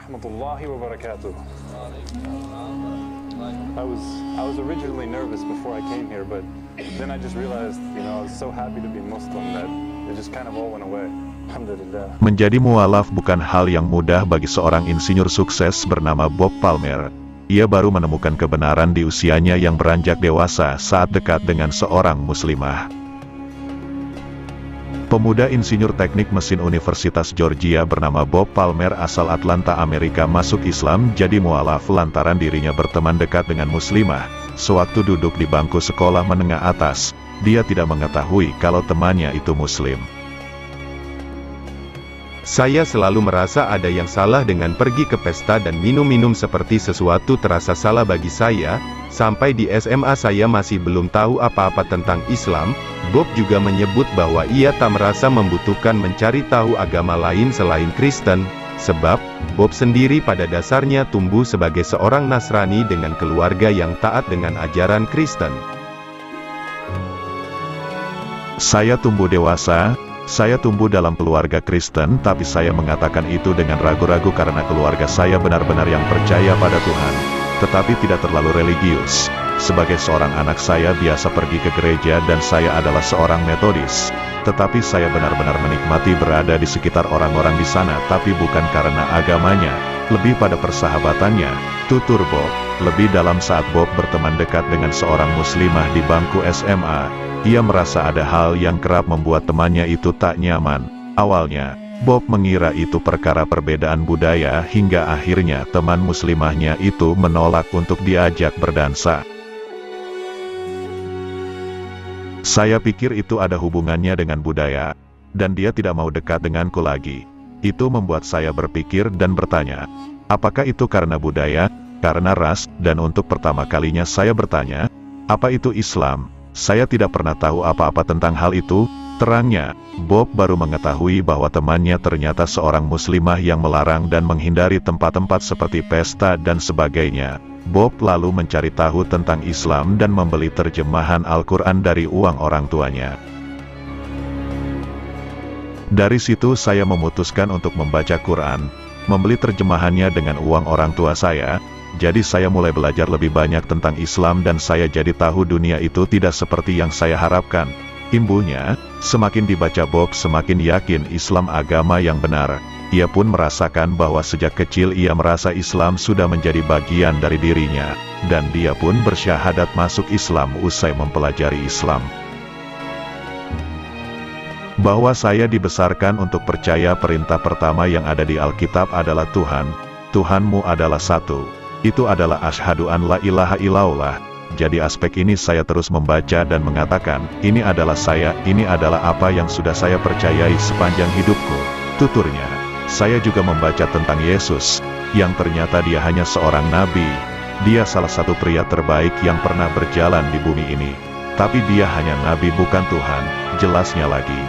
warahmatullahi wabarakatuh. I was originally nervous before I came here, but then I just realized, I was so happy to be Muslim that it just kind of all went away. Alhamdulillah. Menjadi mualaf bukan hal yang mudah bagi seorang insinyur sukses bernama Bob Palmer. Ia baru menemukan kebenaran di usianya yang beranjak dewasa saat dekat dengan seorang muslimah. Pemuda insinyur teknik mesin Universitas Georgia bernama Bob Palmer asal Atlanta, Amerika masuk Islam jadi mualaf lantaran dirinya berteman dekat dengan muslimah. Sewaktu duduk di bangku sekolah menengah atas, dia tidak mengetahui kalau temannya itu muslim. Saya selalu merasa ada yang salah dengan pergi ke pesta dan minum-minum seperti sesuatu terasa salah bagi saya. Sampai di SMA saya masih belum tahu apa-apa tentang Islam. Bob juga menyebut bahwa ia tak merasa membutuhkan mencari tahu agama lain selain Kristen, sebab Bob sendiri pada dasarnya tumbuh sebagai seorang Nasrani dengan keluarga yang taat dengan ajaran Kristen. Saya tumbuh dewasa, saya tumbuh dalam keluarga Kristen, tapi saya mengatakan itu dengan ragu-ragu karena keluarga saya benar-benar yang percaya pada Tuhan, tetapi tidak terlalu religius. Sebagai seorang anak saya biasa pergi ke gereja dan saya adalah seorang Metodis. Tetapi saya benar-benar menikmati berada di sekitar orang-orang di sana, tapi bukan karena agamanya, lebih pada persahabatannya, tutur Bob. Lebih dalam saat Bob berteman dekat dengan seorang muslimah di bangku SMA, ia merasa ada hal yang kerap membuat temannya itu tak nyaman. Awalnya, Bob mengira itu perkara perbedaan budaya hingga akhirnya teman muslimahnya itu menolak untuk diajak berdansa. Saya pikir itu ada hubungannya dengan budaya, dan dia tidak mau dekat denganku lagi. Itu membuat saya berpikir dan bertanya, apakah itu karena budaya, karena ras, dan untuk pertama kalinya saya bertanya, apa itu Islam? Saya tidak pernah tahu apa-apa tentang hal itu. Terangnya, Bob baru mengetahui bahwa temannya ternyata seorang muslimah yang melarang dan menghindari tempat-tempat seperti pesta dan sebagainya. Bob lalu mencari tahu tentang Islam dan membeli terjemahan Al-Quran dari uang orang tuanya. Dari situ saya memutuskan untuk membaca Quran, membeli terjemahannya dengan uang orang tua saya. Jadi saya mulai belajar lebih banyak tentang Islam dan saya jadi tahu dunia itu tidak seperti yang saya harapkan. Imbuhnya, semakin dibaca Bob semakin yakin Islam agama yang benar. Ia pun merasakan bahwa sejak kecil ia merasa Islam sudah menjadi bagian dari dirinya, dan dia pun bersyahadat masuk Islam usai mempelajari Islam. Bahwa saya dibesarkan untuk percaya perintah pertama yang ada di Alkitab adalah Tuhan, Tuhanmu adalah satu. Itu adalah asyhadu an la ilaha illallah. Jadi aspek ini saya terus membaca dan mengatakan, ini adalah saya, ini adalah apa yang sudah saya percayai sepanjang hidupku. Tuturnya, saya juga membaca tentang Yesus, yang ternyata dia hanya seorang nabi. Dia salah satu pria terbaik yang pernah berjalan di bumi ini. Tapi dia hanya nabi bukan Tuhan, jelasnya lagi.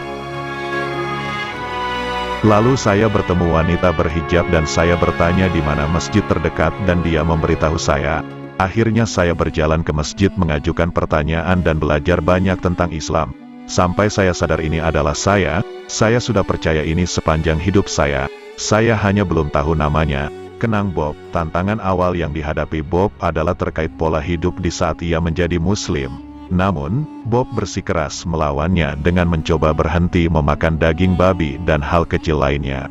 Lalu saya bertemu wanita berhijab dan saya bertanya di mana masjid terdekat dan dia memberitahu saya. Akhirnya saya berjalan ke masjid mengajukan pertanyaan dan belajar banyak tentang Islam. Sampai saya sadar ini adalah saya sudah percaya ini sepanjang hidup saya hanya belum tahu namanya. Kenang Bob, tantangan awal yang dihadapi Bob adalah terkait pola hidup di saat ia menjadi muslim. Namun, Bob bersikeras melawannya dengan mencoba berhenti memakan daging babi dan hal kecil lainnya.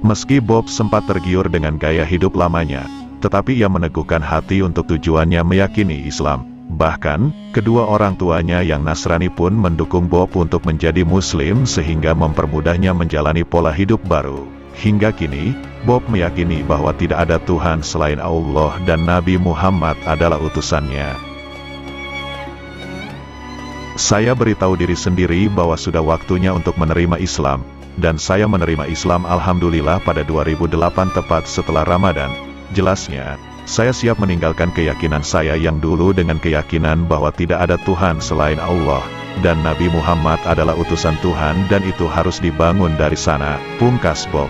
Meski Bob sempat tergiur dengan gaya hidup lamanya, tetapi ia meneguhkan hati untuk tujuannya meyakini Islam. Bahkan, kedua orang tuanya yang Nasrani pun mendukung Bob untuk menjadi Muslim sehingga mempermudahnya menjalani pola hidup baru. Hingga kini, Bob meyakini bahwa tidak ada Tuhan selain Allah dan Nabi Muhammad adalah utusannya. Saya beritahu diri sendiri bahwa sudah waktunya untuk menerima Islam, dan saya menerima Islam alhamdulillah pada 2008 tepat setelah Ramadan. Jelasnya, saya siap meninggalkan keyakinan saya yang dulu dengan keyakinan bahwa tidak ada Tuhan selain Allah, dan Nabi Muhammad adalah utusan Tuhan dan itu harus dibangun dari sana, pungkas Bob.